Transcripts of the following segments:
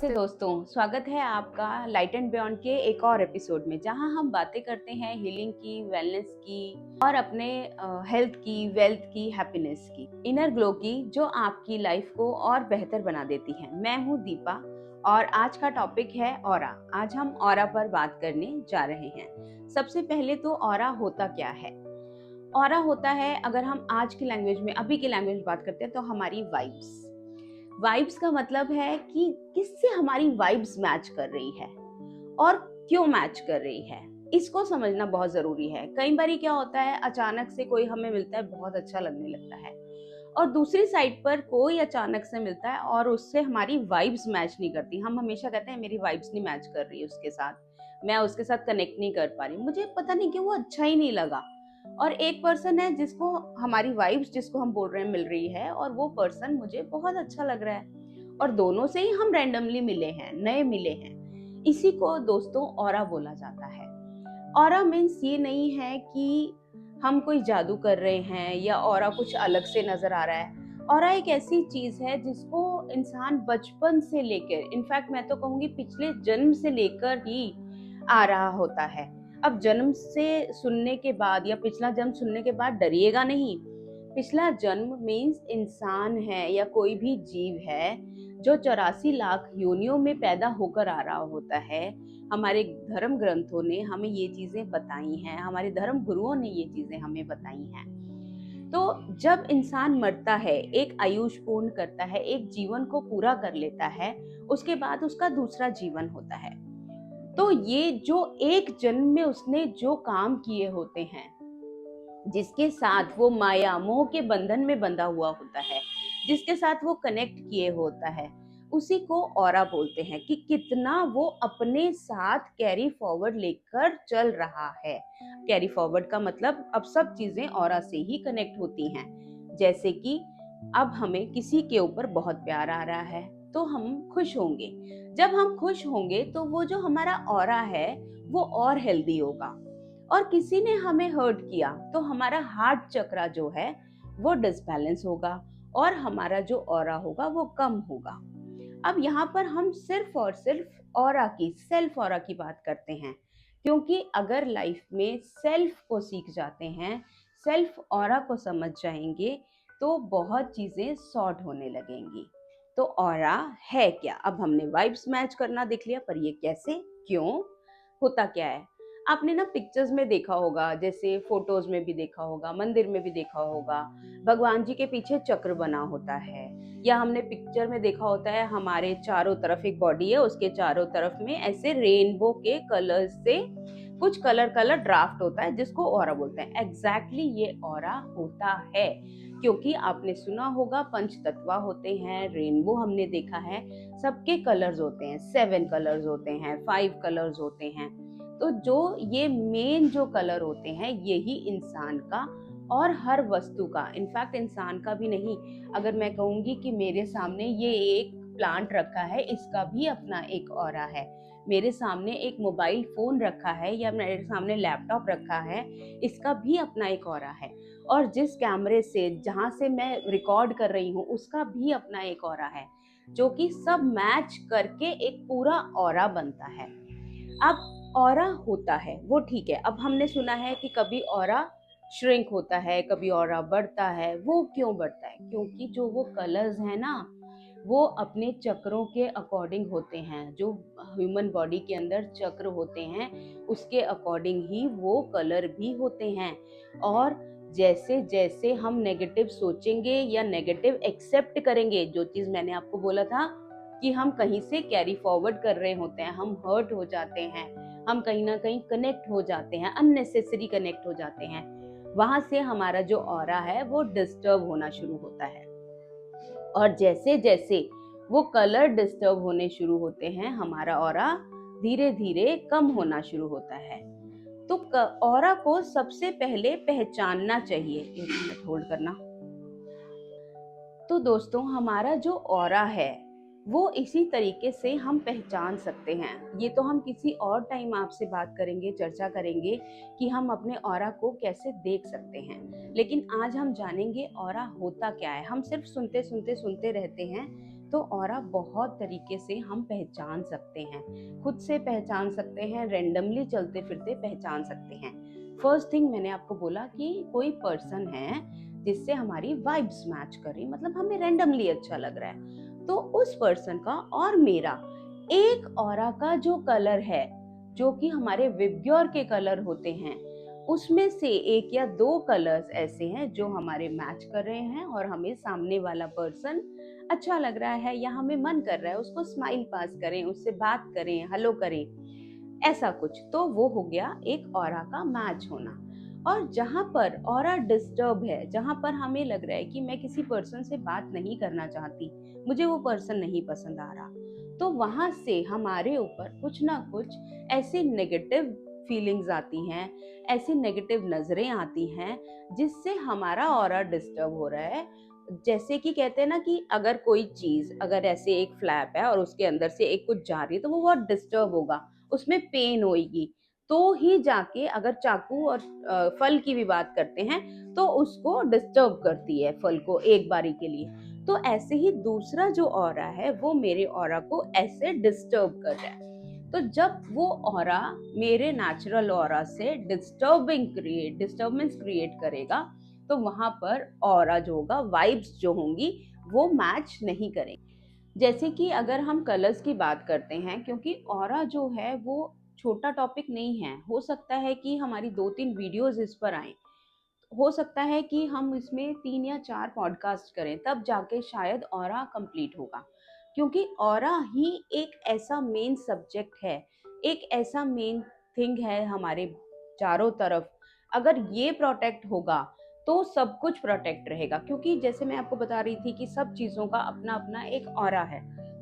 नमस्ते दोस्तों, स्वागत है आपका लाइट एंड बियॉन्ड के एक और एपिसोड में, जहां हम बातें करते हैं हीलिंग की, वेलनेस की और अपने हेल्थ की, वेल्थ की, हैप्पीनेस की, इनर ग्लो की, जो आपकी लाइफ को और बेहतर बना देती है। मैं हूं दीपा और आज का टॉपिक है ऑरा। आज हम ऑरा पर बात करने जा रहे हैं। सबसे पहले तो ऑरा होता क्या है? ऑरा होता है, अगर हम आज की लैंग्वेज में, अभी की लैंग्वेज में बात करते हैं, तो हमारी वाइब्स। वाइब्स का मतलब है कि किससे हमारी वाइब्स मैच कर रही है और क्यों मैच कर रही है, इसको समझना बहुत जरूरी है। कई बार क्या होता है, अचानक से कोई हमें मिलता है, बहुत अच्छा लगने लगता है, और दूसरी साइड पर कोई अचानक से मिलता है और उससे हमारी वाइब्स मैच नहीं करती। हम हमेशा कहते हैं मेरी वाइब्स नहीं मैच कर रही है उसके साथ, मैं उसके साथ कनेक्ट नहीं कर पा रही, मुझे पता नहीं क्यों वो अच्छा ही नहीं लगा। और एक पर्सन है जिसको हमारी वाइब्स, जिसको हम बोल रहे हैं, मिल रही है, और वो पर्सन मुझे बहुत अच्छा लग रहा है, और दोनों से ही हम रैंडमली मिले हैं, नए मिले हैं। इसी को दोस्तों ऑरा बोला जाता है। ऑरा मीन्स ये नहीं है कि हम कोई जादू कर रहे हैं या ऑरा कुछ अलग से नजर आ रहा है। ऑरा एक ऐसी चीज है जिसको इंसान बचपन से लेकर, इनफैक्ट मैं तो कहूंगी पिछले जन्म से लेकर ही आ रहा होता है। अब जन्म से सुनने के बाद या पिछला जन्म सुनने के बाद डरिएगा नहीं। पिछला जन्म मीन्स इंसान है या कोई भी जीव है जो 84 लाख योनियों में पैदा होकर आ रहा होता है। हमारे धर्म ग्रंथों ने हमें ये चीजें बताई हैं, हमारे धर्म गुरुओं ने ये चीजें हमें बताई हैं। तो जब इंसान मरता है, एक आयुष पूर्ण करता है, एक जीवन को पूरा कर लेता है, उसके बाद उसका दूसरा जीवन होता है। तो ये जो एक जन्म में उसने जो काम किए होते हैं, जिसके साथ वो माया मोह के बंधन में बंधा हुआ होता है, जिसके साथ वो कनेक्ट किए होता है, उसी को ऑरा बोलते हैं कि कितना वो अपने साथ कैरी फॉरवर्ड लेकर चल रहा है। कैरी फॉरवर्ड का मतलब अब सब चीजें ऑरा से ही कनेक्ट होती हैं। जैसे कि अब हमें किसी के ऊपर बहुत प्यार आ रहा है तो हम खुश होंगे। जब हम खुश होंगे तो वो जो हमारा ऑरा है वो और हेल्दी होगा। और किसी ने हमें हर्ट किया तो हमारा हार्ट चक्रा जो है वो डिसबैलेंस होगा और हमारा जो ऑरा होगा वो कम होगा। अब यहाँ पर हम सिर्फ और सिर्फ ऑरा की, सेल्फ ऑरा की बात करते हैं, क्योंकि अगर लाइफ में सेल्फ को सीख जाते हैं, सेल्फ ऑरा को समझ जाएंगे, तो बहुत चीजें सॉर्ट होने लगेंगी। तो ऑरा है क्या? अब हमने वाइब्स मैच करना देख लिया, पर ये कैसे, क्यों, होता क्या है? आपने ना पिक्चर्स में देखा होगा, जैसे फोटोज में भी देखा होगा, मंदिर में भी देखा होगा, भगवान जी के पीछे चक्र बना होता है, या हमने पिक्चर में देखा होता है हमारे चारों तरफ एक बॉडी है, उसके चारों तरफ में ऐसे रेनबो के कलर से कुछ कलर कलर ड्राफ्ट होता है, जिसको ऑरा बोलते हैं। एग्जैक्टली ये ऑरा होता है, क्योंकि आपने सुना होगा पंच तत्वा होते हैं, रेनबो हमने देखा है, सबके कलर्स होते हैं, 7 कलर्स होते हैं, 5 कलर्स होते हैं। तो जो ये मेन जो कलर होते हैं, यही इंसान का और हर वस्तु का, इनफैक्ट इंसान का भी नहीं, अगर मैं कहूंगी कि मेरे सामने ये एक प्लांट रखा है, इसका भी अपना एक ऑरा है। मेरे सामने एक मोबाइल फोन रखा है या मेरे सामने लैपटॉप रखा है, इसका भी अपना एक ऑरा है। और जिस कैमरे से, जहां से मैं रिकॉर्ड कर रही हूँ, उसका भी अपना एक ऑरा है, जो कि सब मैच करके एक पूरा ऑरा बनता है। अब ऑरा होता है वो ठीक है। अब हमने सुना है कि कभी ऑरा श्रिंक होता है, कभी ऑरा बढ़ता है। वो क्यों बढ़ता है? क्योंकि जो वो कलर्स हैं ना, वो अपने चक्रों के अकॉर्डिंग होते हैं। जो ह्यूमन बॉडी के अंदर चक्र होते हैं, उसके अकॉर्डिंग ही वो कलर भी होते हैं। और जैसे जैसे हम नेगेटिव सोचेंगे या नेगेटिव एक्सेप्ट करेंगे, जो चीज मैंने आपको बोला था कि हम कहीं से कैरी फॉरवर्ड कर रहे होते हैं, हम हर्ट हो जाते हैं, हम कहीं ना कहीं कनेक्ट हो जाते हैं, अननेसेसरी कनेक्ट हो जाते हैं, वहां से हमारा जो ऑरा है वो डिस्टर्ब होना शुरू होता है। और जैसे जैसे वो कलर डिस्टर्ब होने शुरू होते हैं, हमारा ऑरा धीरे धीरे कम होना शुरू होता है। तो ऑरा को सबसे पहले पहचानना चाहिए। एक मिनट होल्ड करना। तो दोस्तों, हमारा जो ऑरा है वो इसी तरीके से हम पहचान सकते हैं। ये तो हम किसी और टाइम आपसे बात करेंगे, चर्चा करेंगे कि हम अपने ऑरा को कैसे देख सकते हैं, लेकिन आज हम जानेंगे ऑरा होता क्या है। हम सिर्फ सुनते सुनते सुनते रहते हैं, तो ऑरा बहुत तरीके से हम पहचान सकते हैं, खुद से पहचान सकते हैं, रेंडमली चलते फिरते पहचान सकते हैं। फर्स्ट थिंग मैंने आपको बोला कि कोई पर्सन है जिससे हमारी वाइब्स मैच कर रही, मतलब हमें रेंडमली अच्छा लग रहा है, तो उस पर्सन का और मेरा एक ऑरा का जो कलर है, जो कि हमारे विबग्योर के कलर होते हैं, उसमें से एक या दो कलर्स ऐसे हैं जो हमारे मैच कर रहे हैं और हमें सामने वाला पर्सन अच्छा लग रहा है या हमें मन कर रहा है उसको स्माइल पास करें, उससे बात करें, हेलो करें, ऐसा कुछ। तो वो हो गया एक ऑरा का मैच होना। और जहां पर ऑरा डिस्टर्ब है, जहां पर हमें लग रहा है कि मैं किसी पर्सन से बात नहीं करना चाहती, मुझे वो पर्सन नहीं पसंद आ रहा, तो वहां से हमारे ऊपर कुछ ना कुछ ऐसी नेगेटिव फीलिंग्स आती हैं, ऐसी नेगेटिव नजरें आती हैं जिससे हमारा ऑरा डिस्टर्ब हो रहा है। जैसे कि कहते हैं ना कि अगर कोई चीज, अगर ऐसे एक फ्लैप है और उसके अंदर से एक कुछ जा रही है तो वो बहुत डिस्टर्ब होगा, उसमें पेन होगी, तो ही जाके, अगर चाकू और फल की भी बात करते हैं तो उसको डिस्टर्ब करती है फल को एक बारी के लिए। तो ऐसे ही दूसरा जो ऑरा है वो मेरे ऑरा को ऐसे डिस्टर्ब कर रहा है। तो जब वो ऑरा मेरे नेचुरल ऑरा से डिस्टर्बेंस क्रिएट करेगा, तो वहां पर ऑरा जो होगा, वाइब्स जो होंगी, वो मैच नहीं करेंगे। जैसे कि अगर हम कलर्स की बात करते हैं, क्योंकि ऑरा जो है वो छोटा टॉपिक नहीं है, हो सकता है कि हमारी 2-3 वीडियोस इस पर आए, हो सकता है कि हम इसमें 3 या 4 पॉडकास्ट करें, तब जाके शायद ऑरा कंप्लीट होगा। क्योंकि ऑरा ही एक ऐसा मेन सब्जेक्ट है, एक ऐसा मेन थिंग है हमारे चारों तरफ। अगर ये प्रोटेक्ट होगा तो सब कुछ प्रोटेक्ट रहेगा, क्योंकि जैसे मैं आपको बता रही थी कि सब चीज़ों का अपना अपना एक ऑरा है।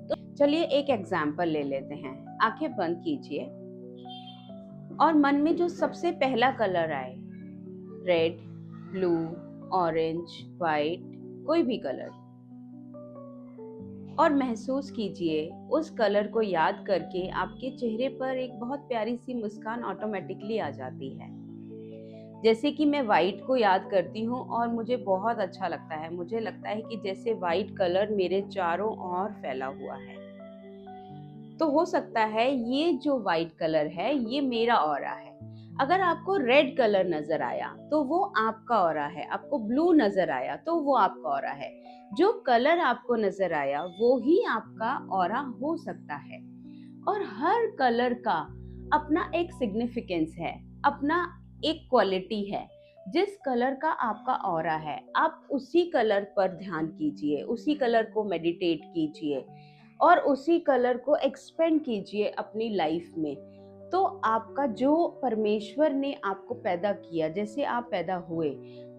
तो चलिए एक एग्जाम्पल ले लेते हैं। आंखें बंद कीजिए और मन में जो सबसे पहला कलर आए, रेड, ब्लू, ऑरेंज, वाइट, कोई भी कलर, और महसूस कीजिए उस कलर को याद करके आपके चेहरे पर एक बहुत प्यारी सी मुस्कान ऑटोमेटिकली आ जाती है। जैसे कि मैं वाइट को याद करती हूँ और मुझे बहुत अच्छा लगता है, मुझे लगता है कि जैसे वाइट कलर मेरे चारों ओर फैला हुआ है। तो हो सकता है ये जो वाइट कलर है ये मेरा ऑरा है। अगर आपको रेड कलर नजर आया तो वो आपका ऑरा है, आपको ब्लू नजर आया तो वो आपका ऑरा है। जो कलर आपको नजर आया वो ही आपका ऑरा हो सकता है। और हर कलर का अपना एक सिग्निफिकेंस है, अपना एक क्वालिटी है। जिस कलर का आपका ऑरा है, आप उसी कलर पर ध्यान कीजिए, उसी कलर को मेडिटेट कीजिए और उसी कलर को एक्सपेंड कीजिए अपनी लाइफ में। तो आपका जो परमेश्वर ने आपको पैदा किया, जैसे आप पैदा हुए,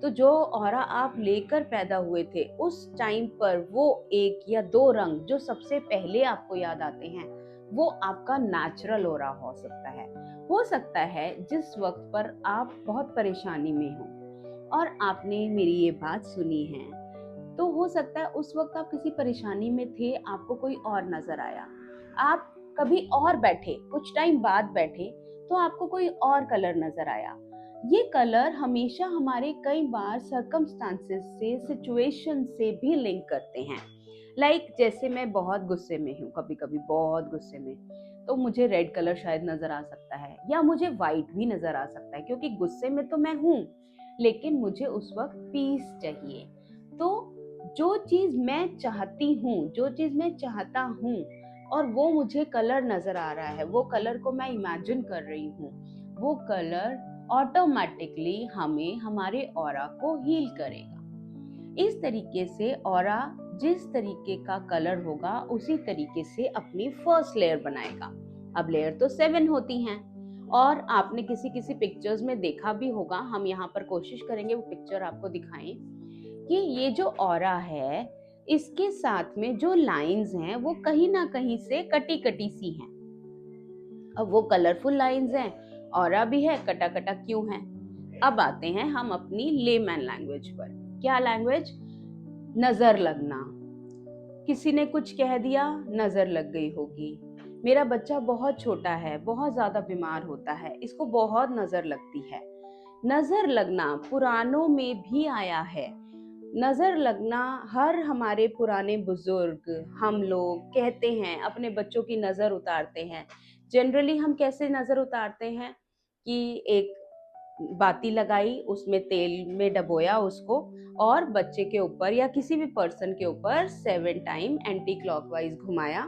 तो जो ऑरा आप लेकर पैदा हुए थे उस टाइम पर, वो एक या दो रंग जो सबसे पहले आपको याद आते हैं, वो आपका नेचुरल ऑरा हो सकता है। हो सकता है जिस वक्त पर आप बहुत परेशानी में हो और आपने मेरी ये बात सुनी है, तो हो सकता है उस वक्त आप किसी परेशानी में थे, आपको कोई और नजर आया, आप कभी और बैठे, कुछ टाइम बाद बैठे तो आपको कोई और कलर नजर आया। ये कलर हमेशा हमारे कई बार सर्कमस्टांसेस से, सिचुएशन से भी लिंक करते हैं। जैसे मैं बहुत गुस्से में हूँ, कभी कभी बहुत गुस्से में, तो मुझे रेड कलर शायद नजर आ सकता है, या मुझे वाइट भी नजर आ सकता है, क्योंकि गुस्से में तो मैं हूँ लेकिन मुझे उस वक्त पीस चाहिए। तो जो चीज मैं चाहती हूँ, जो चीज मैं चाहता हूँ और वो मुझे कलर नजर आ रहा है, वो कलर को मैं इमेजिन कर रही हूँ, वो कलर ऑटोमेटिकली हमें, हमारे ऑरा को हील करेगा। इस तरीके से ऑरा जिस तरीके का कलर होगा उसी तरीके से अपनी फर्स्ट लेयर बनाएगा। अब लेयर तो 7 होती हैं और आपने किसी किसी पिक्चर्स में देखा भी होगा, हम यहाँ पर कोशिश करेंगे वो पिक्चर आपको दिखाएं, कि ये जो ऑरा है इसके साथ में जो लाइंस हैं वो कहीं ना कहीं से कटी कटी सी हैं। अब वो कलरफुल लाइंस हैं, ऑरा भी है, कटा कटा क्यों है? अब आते हैं हम अपनी लेमैन लैंग्वेज पर। क्या लैंग्वेज? नजर लगना। किसी ने कुछ कह दिया, नजर लग गई होगी। मेरा बच्चा बहुत छोटा है, बहुत ज्यादा बीमार होता है, इसको बहुत नजर लगती है। नजर लगना पुराणों में भी आया है। नज़र लगना, हर हमारे पुराने बुजुर्ग, हम लोग कहते हैं, अपने बच्चों की नज़र उतारते हैं। जनरली हम कैसे नज़र उतारते हैं कि एक बाती लगाई, उसमें तेल में डुबोया उसको और बच्चे के ऊपर या किसी भी पर्सन के ऊपर 7 टाइम एंटी क्लॉकवाइज घुमाया,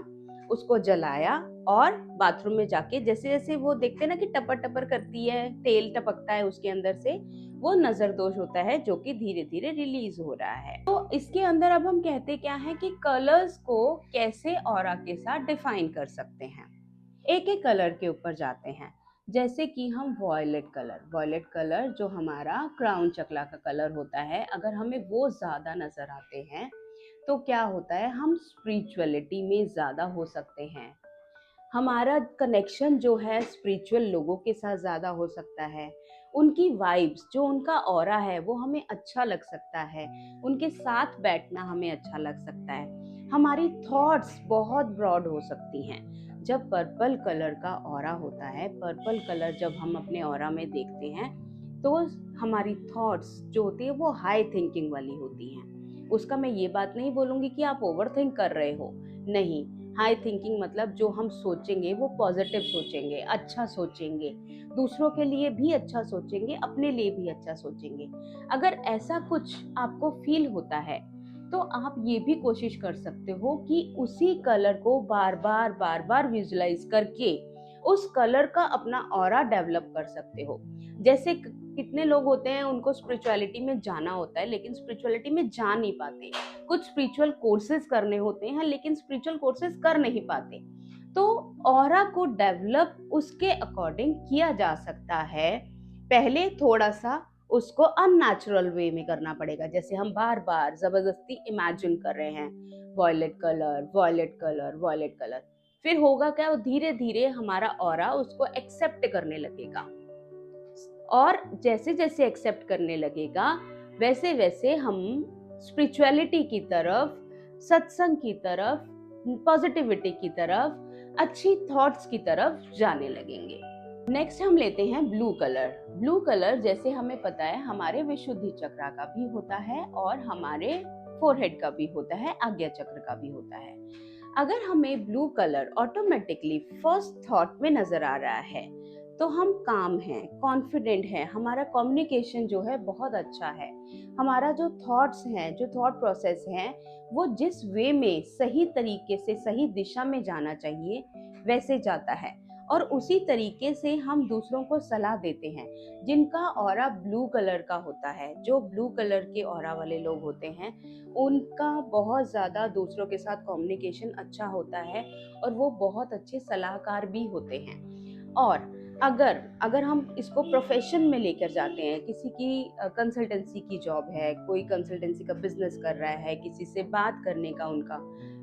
उसको जलाया और बाथरूम में जाके जैसे जैसे वो देखते हैं ना कि टपर टपर करती है, तेल टपकता है उसके अंदर से, वो नजर दोष होता है जो कि धीरे धीरे रिलीज हो रहा है। तो इसके अंदर अब हम कहते क्या है कि कलर्स को कैसे ऑरा के साथ डिफाइन कर सकते हैं। एक एक कलर के ऊपर जाते हैं। जैसे कि हम वॉयलेट कलर जो हमारा क्राउन चकला का कलर होता है, अगर हमें वो ज्यादा नजर आते हैं तो क्या होता है, हम स्पिरिचुअलिटी में ज्यादा हो सकते हैं, हमारा कनेक्शन जो है स्पिरिचुअल लोगों के साथ ज़्यादा हो सकता है, उनकी वाइब्स जो उनका ऑरा है वो हमें अच्छा लग सकता है, उनके साथ बैठना हमें अच्छा लग सकता है, हमारी थॉट्स बहुत ब्रॉड हो सकती हैं। जब पर्पल कलर का ऑरा होता है, पर्पल कलर जब हम अपने ऑरा में देखते हैं तो हमारी थॉट्स जो होती है वो हाई थिंकिंग वाली होती हैं। उसका मैं ये बात नहीं बोलूँगी कि आप ओवर थिंक कर रहे हो, नहीं। हाई थिंकिंग मतलब जो हम सोचेंगे वो पॉजिटिव सोचेंगे, अच्छा सोचेंगे, दूसरों के लिए भी अच्छा सोचेंगे, अपने लिए भी अच्छा सोचेंगे। अगर ऐसा कुछ आपको फील होता है तो आप ये भी कोशिश कर सकते हो कि उसी कलर को बार बार विजुलाइज करके उस कलर का अपना ऑरा डेवलप कर सकते हो। जैसे कितने लोग होते हैं उनको स्पिरिचुअलिटी में जाना होता है लेकिन स्पिरिचुअलिटी में जा नहीं पाते, कुछ स्पिरिचुअल कोर्सेज करने होते हैं लेकिन स्पिरिचुअल कोर्सेज कर नहीं पाते। तो ऑरा को डेवलप उसके अकॉर्डिंग किया जा सकता है। पहले थोड़ा सा उसको अननेचुरल वे में करना पड़ेगा, जैसे हम बार बार जबरदस्ती इमेजिन कर रहे हैं violet colour violet colour violet colour, फिर होगा क्या, वो धीरे धीरे हमारा ऑरा उसको एक्सेप्ट करने लगेगा और जैसे जैसे एक्सेप्ट करने लगेगा वैसे वैसे हम स्पिरिचुअलिटी की तरफ, सत्संग की तरफ, पॉजिटिविटी की तरफ, अच्छी थॉट्स की तरफ जाने लगेंगे। नेक्स्ट हम लेते हैं ब्लू कलर। ब्लू कलर जैसे हमें पता है हमारे विशुद्धि चक्र का भी होता है और हमारे फोरहेड का भी होता है, आज्ञा चक्र का भी होता है। अगर हमें blue colour automatically first thought में नजर आ रहा है तो हम काम हैं, कॉन्फिडेंट हैं, हमारा कम्युनिकेशन जो है बहुत अच्छा है, हमारा जो थॉट्स हैं, जो थॉट प्रोसेस है वो जिस वे में सही तरीके से सही दिशा में जाना चाहिए वैसे जाता है और उसी तरीके से हम दूसरों को सलाह देते हैं। जिनका ऑरा ब्लू कलर का होता है, जो ब्लू कलर के ऑरा वाले लोग होते हैं, उनका बहुत ज़्यादा दूसरों के साथ कम्युनिकेशन अच्छा होता है और वो बहुत अच्छे सलाहकार भी होते हैं। और अगर अगर हम इसको प्रोफेशन में लेकर जाते हैं, किसी की कंसल्टेंसी की जॉब है, कोई कंसल्टेंसी का बिजनेस कर रहा है, किसी से बात करने का उनका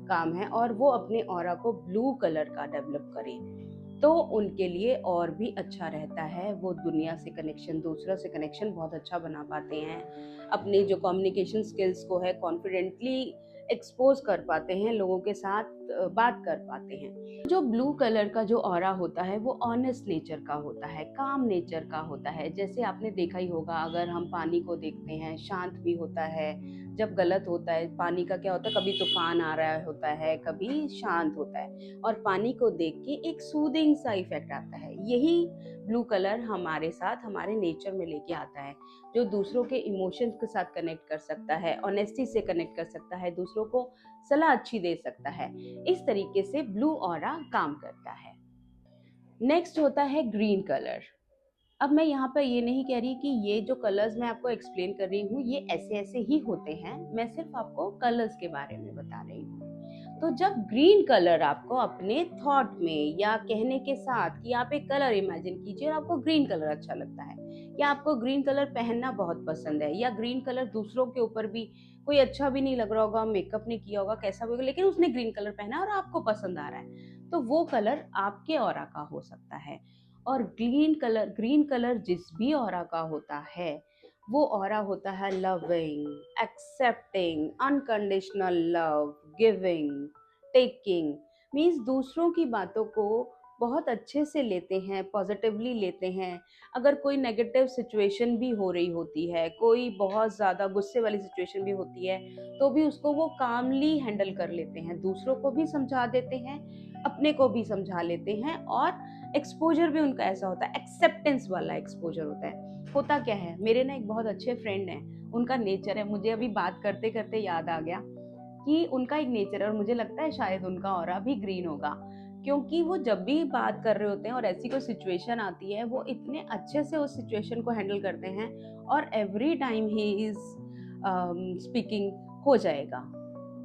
काम है और वो अपने ऑरा को ब्लू कलर का डेवलप करें तो उनके लिए और भी अच्छा रहता है। वो दुनिया से कनेक्शन, दूसरों से कनेक्शन बहुत अच्छा बना पाते हैं, अपनी जो कम्युनिकेशन स्किल्स को है कॉन्फिडेंटली एक्सपोज कर पाते हैं, लोगों के साथ बात कर पाते हैं। जो ब्लू कलर का जो ऑरा होता है वो ऑनेस्ट नेचर का होता है, काम नेचर का होता है। जैसे आपने देखा ही होगा, अगर हम पानी को देखते हैं शांत भी होता है, जब गलत होता है पानी का क्या होता है, कभी तूफान आ रहा होता है, कभी शांत होता है और पानी को देख के एक सूदिंग सा इफेक्ट आता है। यही ब्लू कलर हमारे साथ हमारे नेचर में लेके आता है, जो दूसरों के इमोशंस के साथ कनेक्ट कर सकता है, ऑनेस्टी से कनेक्ट कर सकता है, दूसरों को सलाह अच्छी दे सकता है। इस तरीके से ब्लू ऑरा काम करता है। नेक्स्ट होता है ग्रीन कलर। अब मैं यहाँ पर ये नहीं कह रही कि ये जो कलर्स मैं आपको एक्सप्लेन कर रही हूँ ये ऐसे ऐसे ही होते हैं, मैं सिर्फ आपको कलर्स के बारे में बता रही हूँ। तो जब ग्रीन कलर आपको अपने थॉट में या कहने के साथ कि आप एक कलर इमेजिन कीजिए और आपको ग्रीन कलर अच्छा लगता है, या आपको ग्रीन कलर पहनना बहुत पसंद है, या ग्रीन कलर दूसरों के ऊपर भी कोई अच्छा भी नहीं लग रहा होगा, मेकअप नहीं किया होगा, कैसा भी होगा, लेकिन उसने ग्रीन कलर पहना और आपको पसंद आ रहा है, तो वो कलर आपके ऑरा का हो सकता है। और ग्रीन कलर जिस भी ऑरा का होता है वो ऑरा होता है loving, accepting, unconditional love, giving, taking, means दूसरों की बातों को बहुत अच्छे से लेते हैं, पॉजिटिवली लेते हैं। अगर कोई नेगेटिव सिचुएशन भी हो रही होती है, कोई बहुत ज़्यादा गुस्से वाली सिचुएशन भी होती है, तो भी उसको वो कामली हैंडल कर लेते हैं, दूसरों को भी समझा देते हैं, अपने को भी समझा लेते हैं। और एक्सपोजर भी उनका ऐसा होता है, एक्सेप्टेंस वाला एक्सपोजर होता है। होता क्या है, मेरे ना एक बहुत अच्छे फ्रेंड हैं, उनका नेचर है, मुझे अभी बात करते करते याद आ गया कि उनका एक नेचर है, और मुझे लगता है शायद उनका ऑरा भी ग्रीन होगा, क्योंकि वो जब भी बात कर रहे होते हैं और ऐसी कोई सिचुएशन आती है, वो इतने अच्छे से उस सिचुएशन को हैंडल करते हैं, और every time he is speaking, हो जाएगा,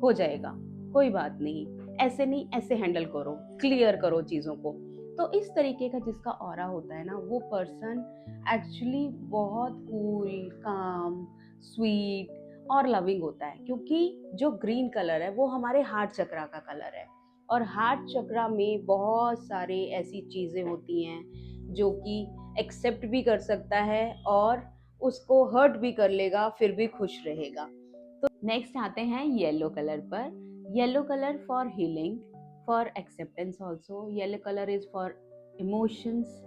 हो जाएगा, कोई बात नहीं, ऐसे नहीं, ऐसे हैंडल करो, क्लियर करो चीज़ों को। तो इस तरीके का जिसका ऑरा होता है ना, वो पर्सन एक्चुअली बहुत कूल, काम, स्वीट और लविंग होता है, क्योंकि जो ग्रीन कलर है वो हमारे हार्ट चक्रा का कलर है, और हार्ट चक्रा में बहुत सारे ऐसी चीज़ें होती हैं जो कि एक्सेप्ट भी कर सकता है और उसको हर्ट भी कर लेगा, फिर भी खुश रहेगा। तो नेक्स्ट आते हैं येलो कलर पर। Yellow colour for healing, for acceptance also. Yellow colour is for emotions,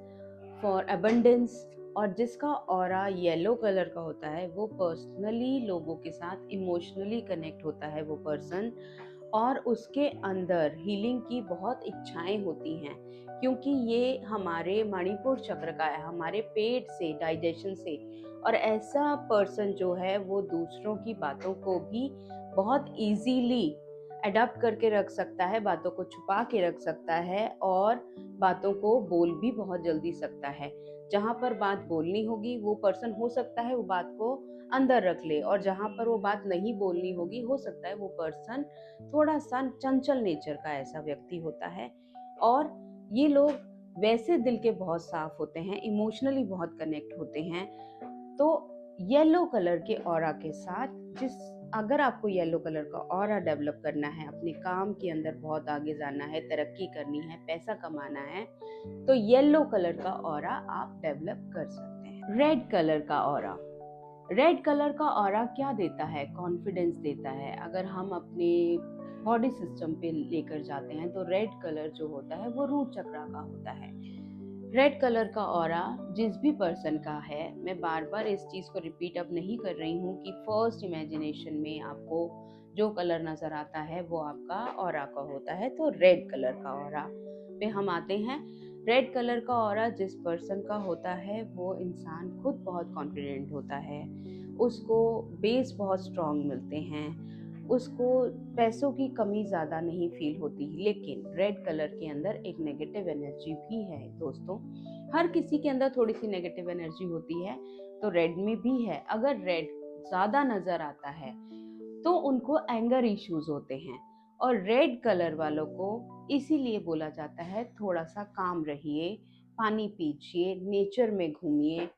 for abundance. और जिसका ऑरा येलो कलर का होता है वो पर्सनली लोगों के साथ इमोशनली कनेक्ट होता है वो पर्सन, और उसके अंदर हीलिंग की बहुत इच्छाएं होती हैं, क्योंकि ये हमारे मणिपुर चक्र का है, हमारे पेट से, डाइजेशन से। और ऐसा पर्सन जो है वो दूसरों की बातों को भी बहुत इजीली अडॉप्ट करके रख सकता है, बातों को छुपा के रख सकता है, और बातों को बोल भी बहुत जल्दी सकता है। जहाँ पर बात बोलनी होगी वो पर्सन हो सकता है वो बात को अंदर रख ले, और जहाँ पर वो बात नहीं बोलनी होगी हो सकता है वो पर्सन थोड़ा सा चंचल नेचर का ऐसा व्यक्ति होता है। और ये लोग वैसे दिल के बहुत साफ होते हैं, इमोशनली बहुत कनेक्ट होते हैं। तो येलो कलर के ऑरा के साथ, जिस अगर आपको येलो कलर का ऑरा डेवलप करना है, अपने काम के अंदर बहुत आगे जाना है, तरक्की करनी है, पैसा कमाना है, तो येलो कलर का ऑरा आप डेवलप कर सकते हैं। रेड कलर का ऑरा, रेड कलर का ऑरा क्या देता है? कॉन्फिडेंस देता है। अगर हम अपने बॉडी सिस्टम पे लेकर जाते हैं तो रेड कलर जो होता है वो रूट चक्रा का होता है। रेड कलर का ऑरा जिस भी पर्सन का है, मैं बार बार इस चीज़ को रिपीट अब नहीं कर रही हूँ कि फर्स्ट इमेजिनेशन में आपको जो कलर नज़र आता है वो आपका ऑरा का होता है। तो रेड कलर का ऑरा पे हम आते हैं। रेड कलर का ऑरा जिस पर्सन का होता है वो इंसान खुद बहुत कॉन्फिडेंट होता है, उसको बेस बहुत स्ट्रॉन्ग मिलते हैं, उसको पैसों की कमी ज़्यादा नहीं फील होती। लेकिन रेड कलर के अंदर एक नेगेटिव एनर्जी भी है दोस्तों, हर किसी के अंदर थोड़ी सी नेगेटिव एनर्जी होती है, तो रेड में भी है। अगर रेड ज़्यादा नज़र आता है तो उनको एंगर इश्यूज होते हैं, और रेड कलर वालों को इसीलिए बोला जाता है थोड़ा सा काम रहिए, पानी पीजिए, नेचर में घूमिए,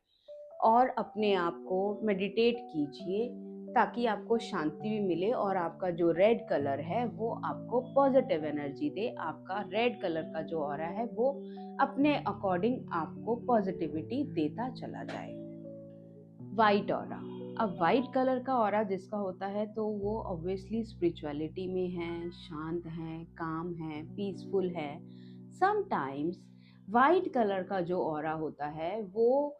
और अपने आप को मेडिटेट कीजिए, ताकि आपको शांति भी मिले, और आपका जो रेड कलर है वो आपको पॉजिटिव एनर्जी दे। आपका रेड कलर का जो ऑरा है वो अपने अकॉर्डिंग आपको पॉजिटिविटी देता चला जाए। वाइट ऑरा, अब वाइट कलर का ऑरा जिसका होता है तो वो ऑब्वियसली स्पिरिचुअलिटी में है, शांत है, काम है, पीसफुल है। समटाइम्स वाइट कलर का जो ऑरा होता है वो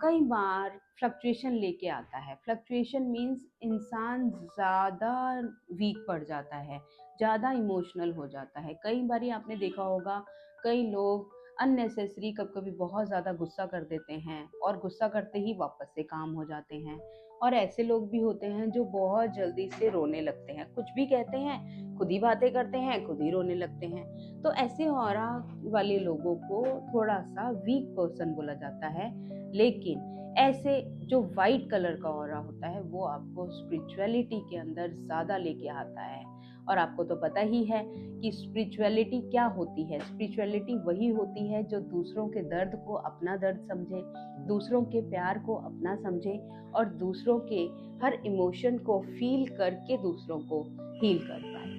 कई बार फ्लक्चुएशन लेके आता है। फ्लक्चुएशन मीन्स इंसान ज़्यादा वीक पड़ जाता है, ज़्यादा इमोशनल हो जाता है। कई बार आपने देखा होगा, कई लोग अननेसेसरी कभी कभी बहुत ज़्यादा गुस्सा कर देते हैं, और गुस्सा करते ही वापस से काम हो जाते हैं। और ऐसे लोग भी होते हैं जो बहुत जल्दी से रोने लगते हैं, कुछ भी कहते हैं, खुद ही बातें करते हैं, खुद ही रोने लगते हैं। तो ऐसे ऑरा वाले लोगों को थोड़ा सा वीक पर्सन बोला जाता है। लेकिन ऐसे जो वाइट कलर का ऑरा होता है वो आपको स्पिरिचुअलिटी के अंदर ज़्यादा लेके आता है। और आपको तो पता ही है कि स्पिरिचुअलिटी क्या होती है। स्पिरिचुअलिटी वही होती है जो दूसरों के दर्द को अपना दर्द समझे, दूसरों के प्यार को अपना समझे, और दूसरों के हर इमोशन को फील करके दूसरों को हील कर पाए।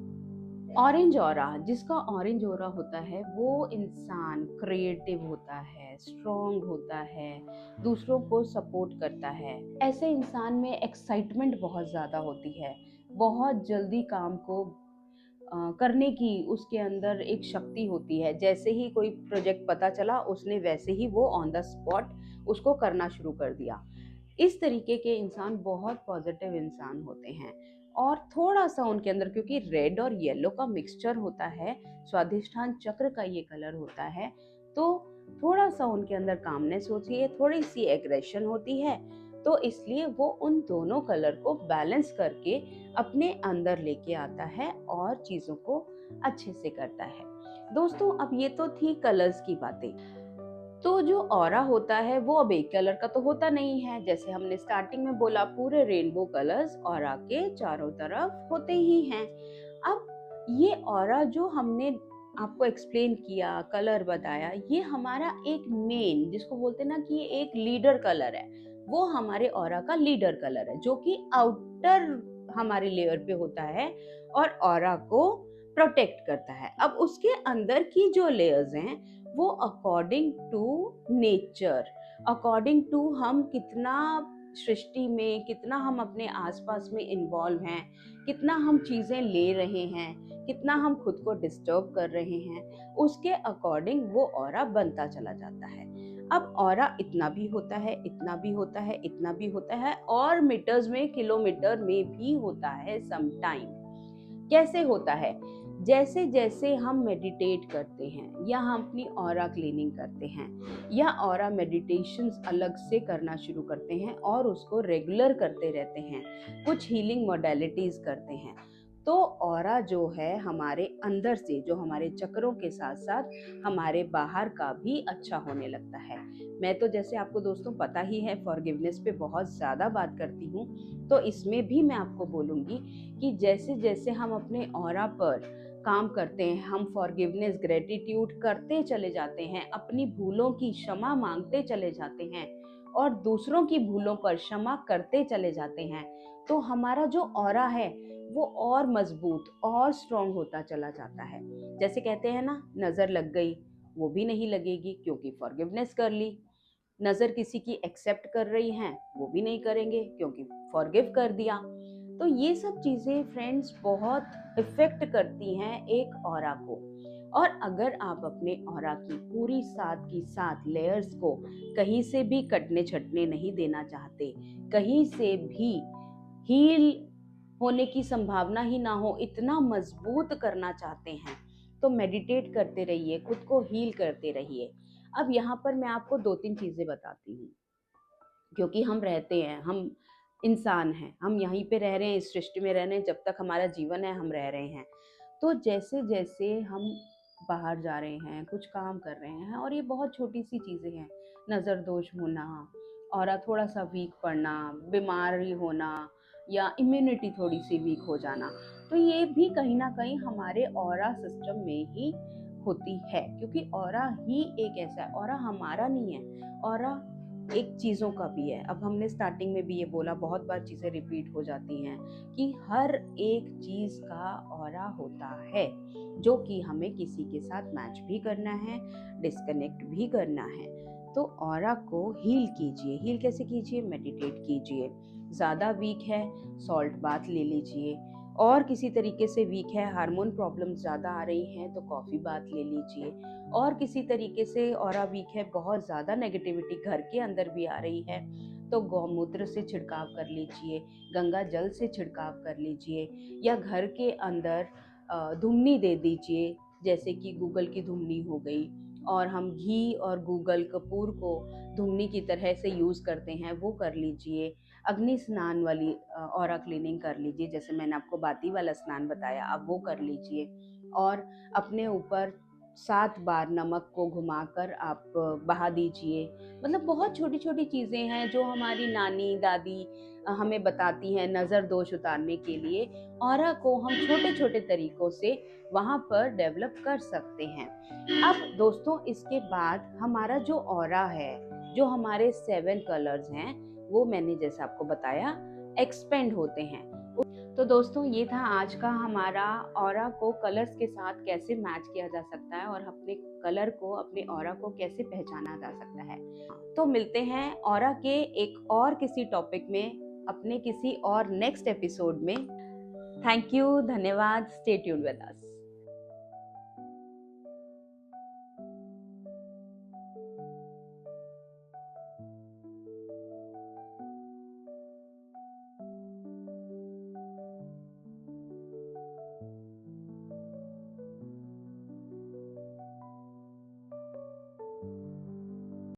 ऑरेंज ऑरा, जिसका ऑरेंज ऑरा होता है वो इंसान क्रिएटिव होता है, स्ट्रॉन्ग होता है, दूसरों को सपोर्ट करता है। ऐसे इंसान में एक्साइटमेंट बहुत ज़्यादा होती है, बहुत जल्दी काम को करने की उसके अंदर एक शक्ति होती है। जैसे ही कोई प्रोजेक्ट पता चला उसने वैसे ही वो ऑन द स्पॉट उसको करना शुरू कर दिया। इस तरीके के इंसान बहुत पॉजिटिव इंसान होते हैं। और थोड़ा सा उनके अंदर, क्योंकि रेड और येलो का मिक्सचर होता है, स्वादिष्ठान चक्र का ये कलर होता है, तो थोड़ा सा उनके अंदर कामनेस होती है, थोड़ी सी एग्रेशन होती है। तो इसलिए वो उन दोनों कलर को बैलेंस करके अपने अंदर लेके आता है और चीजों को अच्छे से करता है। दोस्तों, अब ये तो थी कलर्स की बातें। तो जो ऑरा होता है वो अब एक कलर का तो होता नहीं है। जैसे हमने स्टार्टिंग में बोला, पूरे रेनबो कलर्स ऑरा के चारों तरफ होते ही हैं। अब ये ऑरा जो हमने आपको एक्सप्लेन किया, कलर बताया, ये हमारा एक मेन, जिसको बोलते हैं ना कि ये एक लीडर कलर है, वो हमारे ऑरा का लीडर कलर है, जो कि आउटर हमारे लेयर पे होता है और ऑरा को प्रोटेक्ट करता है। अब उसके अंदर की जो लेयर्स हैं वो according to nature, according to हम कितना सृष्टि में, कितना हम अपने आसपास में इन्वॉल्व हैं, कितना हम चीजें ले रहे हैं, कितना हम खुद को डिस्टर्ब कर रहे हैं, उसके अकॉर्डिंग वो ऑरा बनता चला जाता है। अब ऑरा इतना भी होता है, इतना भी होता है, इतना भी होता है, और मीटर्स में, किलोमीटर में भी होता है सम टाइम। कैसे होता है? जैसे जैसे हम मेडिटेट करते हैं या हम अपनी ऑरा क्लीनिंग करते हैं या ऑरा मेडिटेशंस अलग से करना शुरू करते हैं और उसको रेगुलर करते रहते हैं, कुछ हीलिंग मोडेलिटीज करते हैं, तो ऑरा जो है हमारे अंदर से, जो हमारे चक्रों के साथ साथ हमारे बाहर का भी अच्छा होने लगता है। मैं तो, जैसे आपको दोस्तों पता ही है, फॉरगिवनेस पे बहुत ज़्यादा बात करती हूँ, तो इसमें भी मैं आपको बोलूँगी कि जैसे जैसे हम अपने ऑरा पर काम करते हैं, हम फॉरगिवनेस, ग्रेटिट्यूड करते चले जाते हैं, अपनी भूलों की क्षमा मांगते चले जाते हैं और दूसरों की भूलों पर क्षमा करते चले जाते हैं, तो हमारा जो ऑरा है वो और मजबूत और स्ट्रॉन्ग होता चला जाता है। जैसे कहते हैं ना, नजर लग गई, वो भी नहीं लगेगी क्योंकि फॉरगिवनेस कर ली। नजर किसी की एक्सेप्ट कर रही हैं, वो भी नहीं करेंगे क्योंकि फॉरगिव कर दिया। तो ये सब चीजें फ्रेंड्स बहुत इफेक्ट करती हैं एक ऑरा को। और अगर आप अपने ऑरा की पूरी साथ की साथ लेयर्स को कहीं से भी कटने छटने नहीं देना चाहते, कहीं से भी हील होने की संभावना ही ना हो, इतना मजबूत करना चाहते हैं, तो मेडिटेट करते रहिए, खुद को हील करते रहिए। अब यहाँ पर मैं आपको 2-3 चीजें बताती हूँ, क्योंकि हम रहते हैं, हम इंसान हैं, हम यहीं पे रह रहे हैं, इस सृष्टि में रह रहे हैं, जब तक हमारा जीवन है हम रह रहे हैं। तो जैसे जैसे हम बाहर जा रहे हैं, कुछ काम कर रहे हैं, और ये बहुत छोटी सी चीज़ें हैं, नज़र दोष होना और थोड़ा सा वीक पड़ना, बीमारी होना या इम्यूनिटी थोड़ी सी वीक हो जाना, तो ये भी कहीं ना कहीं हमारे ऑरा सिस्टम में ही होती है। क्योंकि ऑरा ही एक ऐसा है, ऑरा हमारा नहीं है, ऑरा एक चीज़ों का भी है। अब हमने स्टार्टिंग में भी ये बोला, बहुत बार चीज़ें रिपीट हो जाती हैं कि हर एक चीज़ का ऑरा होता है, जो कि हमें किसी के साथ मैच भी करना है, डिस्कनेक्ट भी करना है। तो ऑरा को हील कीजिए। हील कैसे कीजिए? मेडिटेट कीजिए। ज़्यादा वीक है, सॉल्ट बाथ ले लीजिए। और किसी तरीके से वीक है, हार्मोन प्रॉब्लम ज़्यादा आ रही हैं, तो कॉफ़ी बाथ ले लीजिए। और किसी तरीके से ऑरा वीक है, बहुत ज़्यादा नेगेटिविटी घर के अंदर भी आ रही है, तो गौमूत्र से छिड़काव कर लीजिए, गंगा जल से छिड़काव कर लीजिए, या घर के अंदर धुमनी दे दीजिए, जैसे कि गूगल की धुमनी हो गई, और हम घी और गूगल कपूर को धुमनी की तरह से यूज़ करते हैं, वो कर लीजिए। अग्नि स्नान वाली ऑरा क्लीनिंग कर लीजिए, जैसे मैंने आपको बाती वाला स्नान बताया, आप वो कर लीजिए। और अपने ऊपर 7 बार नमक को घुमाकर आप बहा दीजिए। मतलब बहुत छोटी छोटी चीज़ें हैं जो हमारी नानी दादी हमें बताती हैं नज़र दोष उतारने के लिए। ऑरा को हम छोटे छोटे तरीकों से वहाँ पर डेवलप कर सकते हैं। अब दोस्तों, इसके बाद हमारा जो ऑरा है, जो हमारे 7 कलर्स हैं, वो मैंने जैसे आपको बताया एक्सपेंड होते हैं। तो दोस्तों, ये था आज का हमारा ऑरा को कलर्स के साथ कैसे मैच किया जा सकता है और अपने कलर को, अपने ऑरा को कैसे पहचाना जा सकता है। तो मिलते हैं ऑरा के एक और किसी टॉपिक में, अपने किसी और नेक्स्ट एपिसोड में। थैंक यू, धन्यवाद, स्टे ट्यून्ड विद अस।